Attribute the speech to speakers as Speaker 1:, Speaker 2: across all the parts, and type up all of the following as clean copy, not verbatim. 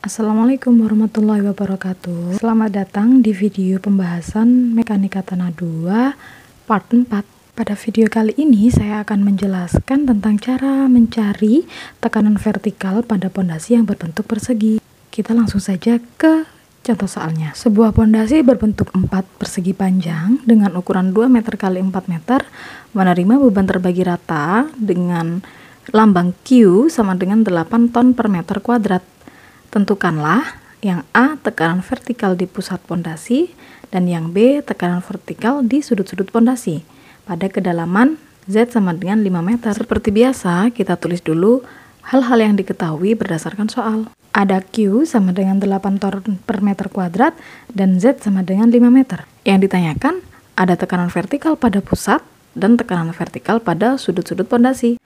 Speaker 1: Assalamualaikum warahmatullahi wabarakatuh. Selamat datang di video pembahasan mekanika tanah 2 part 4. Pada video kali ini saya akan menjelaskan tentang cara mencari tekanan vertikal pada pondasi yang berbentuk persegi. Kita langsung saja ke contoh soalnya. Sebuah pondasi berbentuk 4 persegi panjang dengan ukuran 2 meter x 4 meter menerima beban terbagi rata dengan lambang Q sama dengan 8 ton per meter kuadrat. Tentukanlah yang A tekanan vertikal di pusat pondasi dan yang B tekanan vertikal di sudut-sudut pondasi pada kedalaman Z sama dengan 5 meter. Seperti biasa, kita tulis dulu hal-hal yang diketahui berdasarkan soal. Ada Q sama dengan 8 ton per meter kuadrat dan Z sama dengan 5 meter. Yang ditanyakan ada tekanan vertikal pada pusat dan tekanan vertikal pada sudut-sudut pondasi.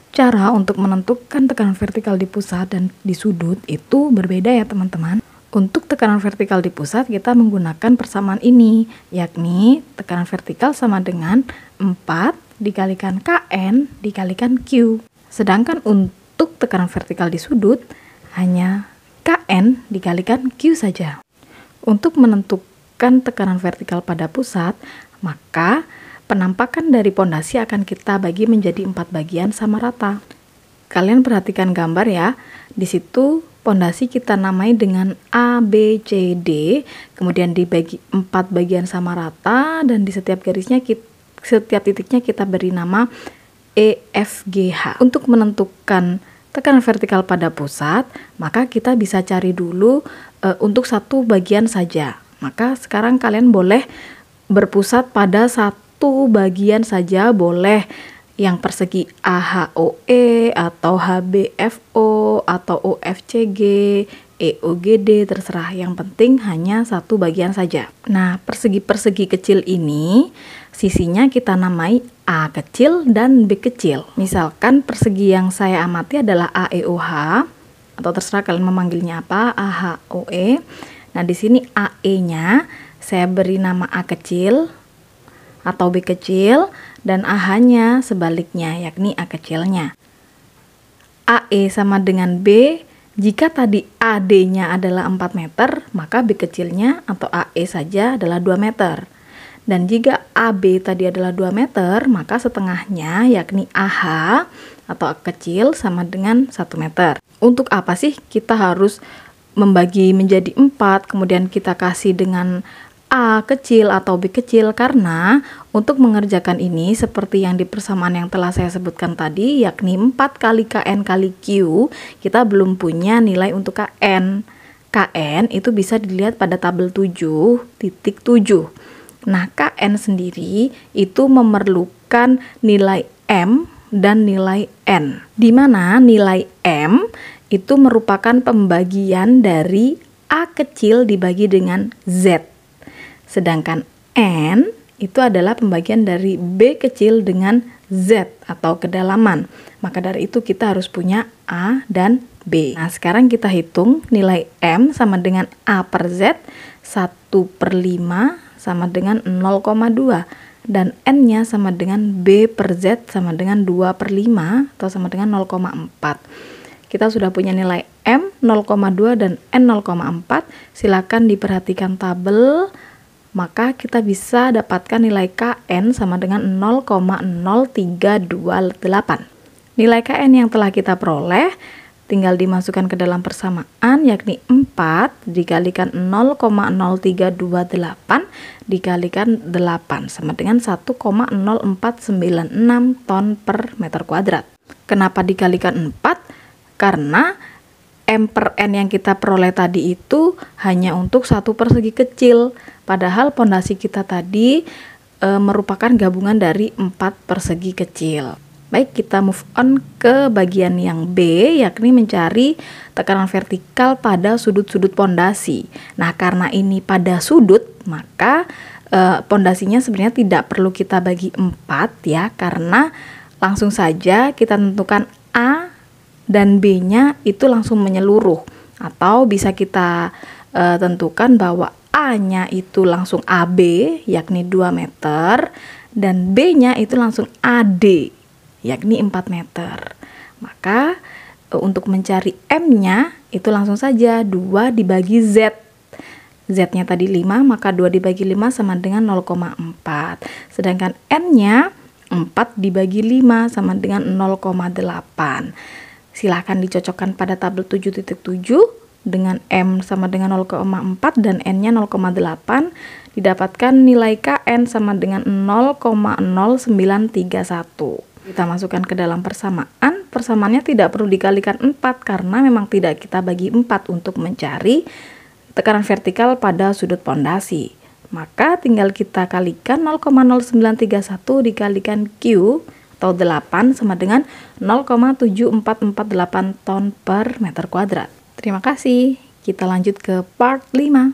Speaker 1: Cara untuk menentukan tekanan vertikal di pusat dan di sudut itu berbeda ya teman-teman. Untuk tekanan vertikal di pusat kita menggunakan persamaan ini, yakni tekanan vertikal sama dengan 4 dikalikan Kn dikalikan Q. Sedangkan untuk tekanan vertikal di sudut hanya Kn dikalikan Q saja. Untuk menentukan tekanan vertikal pada pusat, maka penampakan dari pondasi akan kita bagi menjadi 4 bagian sama rata. Kalian perhatikan gambar ya. Di situ pondasi kita namai dengan A, B, C, D, kemudian dibagi 4 bagian sama rata dan di setiap garisnya setiap titiknya kita beri nama E, F, G, H. Untuk menentukan tekanan vertikal pada pusat, maka kita bisa cari dulu untuk satu bagian saja. Maka sekarang kalian boleh berpusat pada satu bagian saja, boleh yang persegi AHOE atau HBFO atau OFCG, EOGD, terserah, yang penting hanya satu bagian saja. Nah, persegi-persegi kecil ini sisinya kita namai A kecil dan B kecil. Misalkan persegi yang saya amati adalah AEOH atau terserah kalian memanggilnya apa, AHOE. Nah, di sini AE-nya saya beri nama A kecil atau B kecil dan AH-nya sebaliknya, yakni A kecilnya. AE sama dengan B, jika tadi AD-nya adalah 4 meter, maka B kecilnya atau AE saja adalah 2 meter. Dan jika AB tadi adalah 2 meter, maka setengahnya yakni AH atau A kecil sama dengan 1 meter. Untuk apa sih kita harus membagi menjadi 4, kemudian kita kasih dengan A kecil atau B kecil? Karena untuk mengerjakan ini seperti yang di persamaan yang telah saya sebutkan tadi, yakni 4 kali Kn kali Q, kita belum punya nilai untuk Kn. Kn itu bisa dilihat pada tabel 7.7. Nah, Kn sendiri itu memerlukan nilai M dan nilai N, di mana nilai M itu merupakan pembagian dari A kecil dibagi dengan Z. Sedangkan N itu adalah pembagian dari B kecil dengan Z atau kedalaman. Maka dari itu kita harus punya A dan B. Nah, sekarang kita hitung nilai M sama dengan A per Z, 1/5 sama dengan 0,2. Dan N-nya sama dengan B per Z sama dengan 2/5 atau sama dengan 0,4. Kita sudah punya nilai M 0,2 dan N 0,4. Silakan diperhatikan tabel. Maka kita bisa dapatkan nilai Kn sama dengan 0,0328. Nilai Kn yang telah kita peroleh tinggal dimasukkan ke dalam persamaan, yakni 4 dikalikan 0,0328 dikalikan 8 sama dengan 1,0496 ton per meter kuadrat. Kenapa dikalikan 4? Karena M per N yang kita peroleh tadi itu hanya untuk satu persegi kecil, padahal pondasi kita tadi merupakan gabungan dari 4 persegi kecil. Baik, kita move on ke bagian yang B, yakni mencari tekanan vertikal pada sudut-sudut pondasi. Nah, karena ini pada sudut, maka pondasinya sebenarnya tidak perlu kita bagi 4 ya, karena langsung saja kita tentukan A dan B-nya itu langsung menyeluruh, atau bisa kita tentukan bahwa A-nya itu langsung AB yakni 2 meter dan B-nya itu langsung AD yakni 4 meter. Maka untuk mencari M-nya itu langsung saja 2 dibagi Z. Z-nya tadi 5, maka 2 dibagi 5 sama dengan 0,4. Sedangkan N-nya 4 dibagi 5 sama dengan 0,8. Silahkan dicocokkan pada tabel 7.7 dengan M sama dengan 0,4 dan N-nya 0,8. Didapatkan nilai KN sama dengan 0,0931. Kita masukkan ke dalam persamaan. Persamaannya tidak perlu dikalikan 4 karena memang tidak kita bagi 4 untuk mencari tekanan vertikal pada sudut pondasi. Maka tinggal kita kalikan 0,0931 dikalikan Q atau 8 sama dengan 0,7448 ton per meter kuadrat. Terima kasih. Kita lanjut ke part 5.